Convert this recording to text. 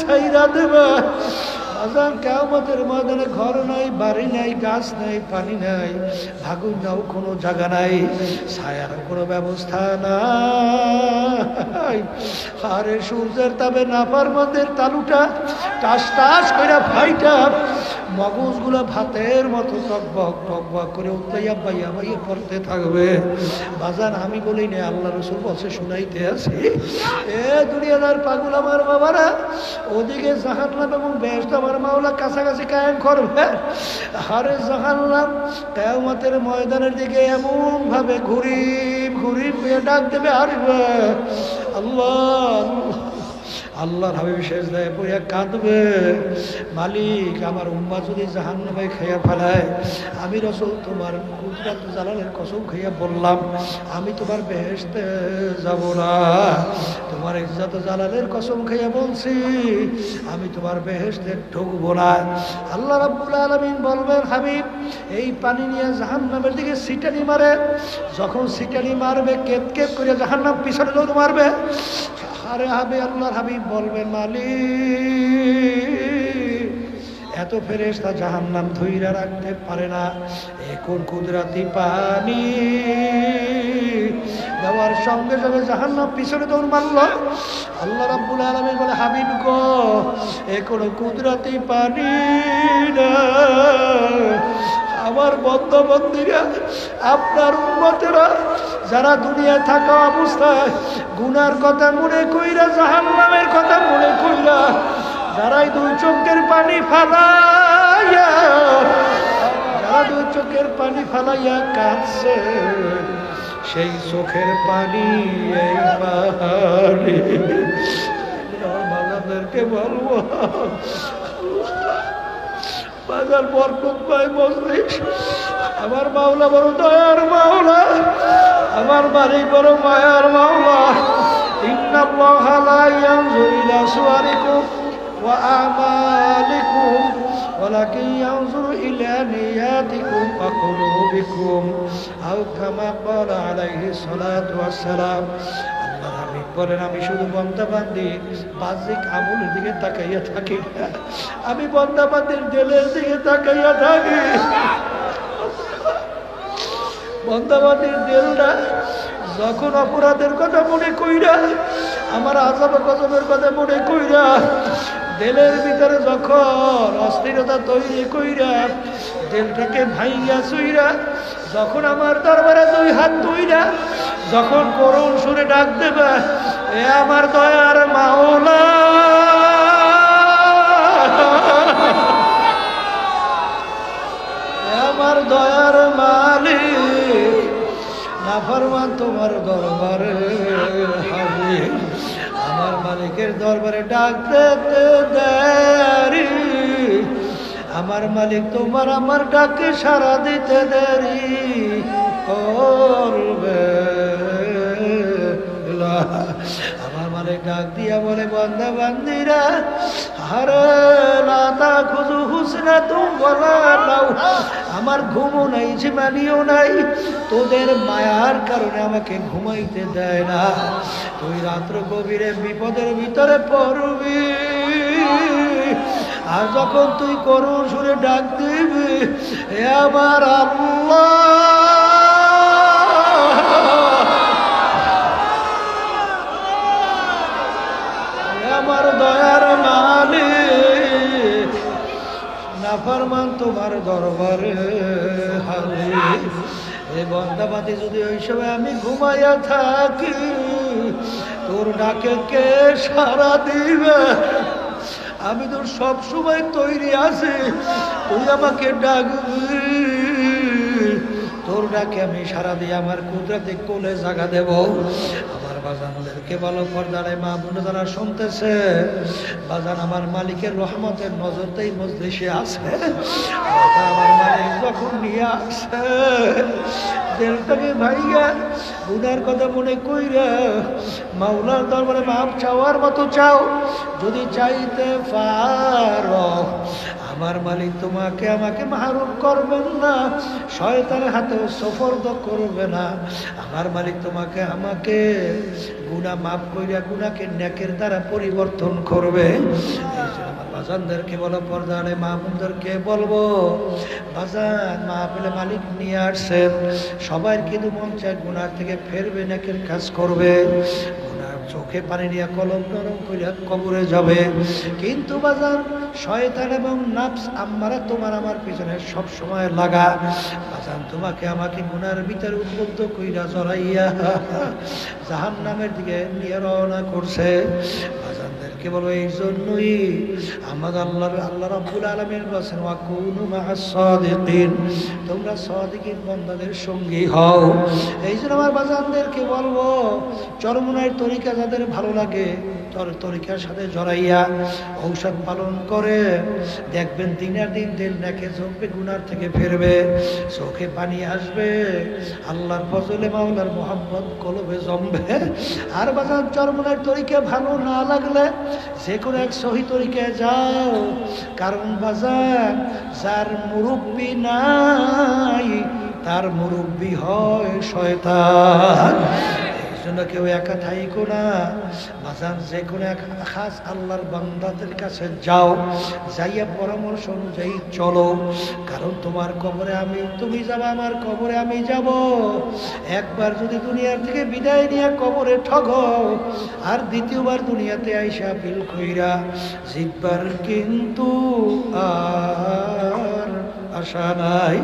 ছাইরা দেবে। বাজান কিয়ামতের ময়দানে ঘর নাই, বাড়ি নাই, গাছ নাই, পানি নাই, ভাগুন নাও কোনো জায়গা নাই, ছায়ার কোনো ব্যবস্থা নাই। আরে সূর্যের তাপে নাফরমানদের তালুটা টাস টাস করে ফাইটা মগজগুলো ভাতের মতো টকবক টকবক করে উত্তাইয়া বাইয়া বাইয়া পড়তে থাকবে। বাজান আমি বলি না, আল্লাহ রসুল বলছে শুনাইতে আছি। এ দুনিয়াদার পাগল আমার বাবারা, ওদিকে জাহান্নাম এবং বেহেশত আমার মাওলা কাছাকাছি কায়েম করবে। আরে জাহান্নাম কিয়ামতের ময়দানের দিকে এমন ভাবে ঘুরিব ঘুরিব ডাক দেবে, আসবে আল্লাহ। আল্লাহর হাবিব সেজদায় পড়িয়া কাঁদবে, মালিক আমার উম্মাহ যদি জাহান্নামে খাইয়া ফেলায়, আমি রাসূল তোমার কুদরত জালালের কসম খাইয়া বললাম আমি তোমার বেহেশতে যাব না। তোমার ইজ্জত জালালের কসম খাইয়া বলছি আমি তোমার বেহেশতে ঢুকবো না। আল্লাহ রাব্বুল আলামিন বলবেন, হাবিব এই পানি নিয়ে জাহান্নামের দিকে সিটানি মারে। যখন সিটানি মারবে, কেত কেত করে জাহান্নাম পিছনে দৌড় মারবে। আরে হাবিব, আল্লাহর হাবিব বলবেন, মালিক এত ফেরেশতা জাহান্নাম ধইরা রাখতে পারে না, এখন কুদরতি পানি দেওয়ার সঙ্গে সঙ্গে জাহান্নাম পিছনে দৌড় মারল। আল্লাহ রাব্বুল আলামিন বলে, হাবিব গো এখন কুদরতি পানি না, আমার বন্ধুরা আপনার উম্মতেরা যারা দুনিয়ায় থাকা অবস্থায় গুনার কথা মনে কইরা, জাহান্নামের কথা মনে কইরা, যারাই দুই চোখের পানি ফালাইয়া, যারা দুই চোখের পানি ফালাইয়া কাঁদছে, সেই চোখের পানি এই পানি বাজারদেরকে বলবো, বাজার বরকত পাই মজলিস। আমার মাওলা বড় দয়ার মাওলা, আমার মালিক বড় মায়ার মাওলা। ইন্নাল্লাহা লা ইয়ানজুরু ইলা সুওয়ারিকুম ওয়া আমালিকুম ওয়ালাকিন ইয়ানজুরু ইলা নিয়াতিকুম ওয়া কুলুবিকুম আও কামা ক্বালা আলাইহিস সালাতু ওয়াস সালাম। আল্লাহর হাবিব বলেন, আমি শুধু বান্দা-বান্দি বাহ্যিক আমলের দিকে তাকাইয়া থাকি না, আমি বান্দা-বান্দির দিলের দিকে তাকাইয়া থাকি। বান্দা-বান্দির দিলটা যখন অপরাধের কথা মনে কইরা, আমার আযাব গজবের কথা মনে কইরা, দিলের ভিতরে যখন অস্থিরতা তৈরি কইরা, দিলটাকে ভাইয়া চুইরা, যখন আমার দরবারে দুই হাত তুইরা যখন করুণ সুরে ডাক দেবে, এ আমার দয়ার মাওলা, এ আমার দয়ার মালিক, নাফরমান তোমার দরবারে হাজির, আমার মালিকের দরবারে ডাক দিতে দেরি, আমার মালিক তোমার আমার ডাকে সাড়া দিতে দেরি করবে। আমার মালিক ডাক দিয়া বলে, বান্দা বান্দিরা হারে লাতা খুজু হুসনা তুম বলা নাও, আমার ঘুমও নাই, ঝিমানিও নাই, তোদের মায়ার কারণে আমাকে ঘুমাইতে দেয় না। তুই রাত্র গভীরে বিপদের ভিতরে পড়বি, আর যখন তুই করুণ সুরে ডাক দিবি, এ আমার আল্লাহ, আমার দয়ার মালিক, নাফরমান তোমার দরবারে হাজির। এই বান্দাবাদী যদি ওই সময় আমি ঘুমাইয়া থাকি, তোর ডাকে কে সাড়া দিবে? আমি তোর সব সময় তৈরি আছি, তুই আমাকে ডাকবি, তোর ডাকে আমি সাড়া দিয়ে আমার কুদরতে কোলে জায়গা দেব। আমার বাজানদেরকে ভালো পর্দায় মা বোন যারা শুনতেছে, বাজান আমার মালিকের রহমতের নজরতেই মজলিসে আছে। আমার মালিক যখন নিয়ে আসে, দিলটাকে ভাইয়া গুনার কথা মনে কইরা মাওলার দরবারে মাপ চাওয়ার মতো চাও, যদি চাইতে পারো, আমার মালিক তোমাকে আমাকে মাহরুম করবেন না, শয়তানের হাতে সফরদ করবে না। আমার মালিক তোমাকে আমাকে গুনাহ মাফ কইরা গুনাহকে নেকের দ্বারা পরিবর্তন করবে। আমার বাজানদেরকে বলো, পর্দারে মাহমুদদেরকে বলবো, বাজান মাহফিলে মালিক নিয়ে আসছেন, সবার কিন্তু মন চায় গুনাহ থেকে ফেরবে, নেকের কাজ করবে। চোখে পানি নিয়ে কলম নরম কইরা কবরে যাবে, কিন্তু বাজার শয়তান এবং নাফস আম্মারা তোমার আমার পিছনে সব সময় লাগা। বাজান তোমাকে আমাকে গুনার ভিতরে উদ্বুদ্ধ কইরা জড়াইয়া জাহান্নামের দিকে নিয়ে রওনা করছে। বাজানদেরকে বলো, এই জন্যই আমাদের আল্লাহ রাব্বুল আলামিন বলেছেন, ওয়া কুনু মা'আস সাদিকিন, তোমরা সাদিকিন বান্দাদের সঙ্গী হও। এই জন্য আমার বাজানদেরকে বলবো, চরমনার তরিকা যাদের ভালো লাগে তরিকার সাথে জড়াইয়া ঔষধ পালন করে দেখবেন দিনের দিন দিল নাকে ঝুঁকবে, গুনার থেকে ফিরবে, চোখে পানি আসবে, আল্লাহর ফজলে মাওলার মোহাম্মদ কলবে জমবে। আর বাজার চরমনার তরিকা ভালো না লাগলে যে কোনো এক সহি তরিকায় যাও, কারণ বাজার যার মুরব্বি নাই তার মুরব্বি হয় শয়তান। জন্য কেউ একা থাইকো না বাজান, যে কোনো এক খাস আল্লাহর বান্দাদের কাছে যাও, যাইয়া পরামর্শ অনুযায়ী চলো, কারণ তোমার কবরে আমি, তুমি যাবা, আমার কবরে আমি যাব। একবার যদি দুনিয়ার থেকে বিদায় নিয়ে কবরে ঠগো, আর দ্বিতীয়বার দুনিয়াতে আইসা বিল কইরা জিতবার কিন্তু আর আশা নাই।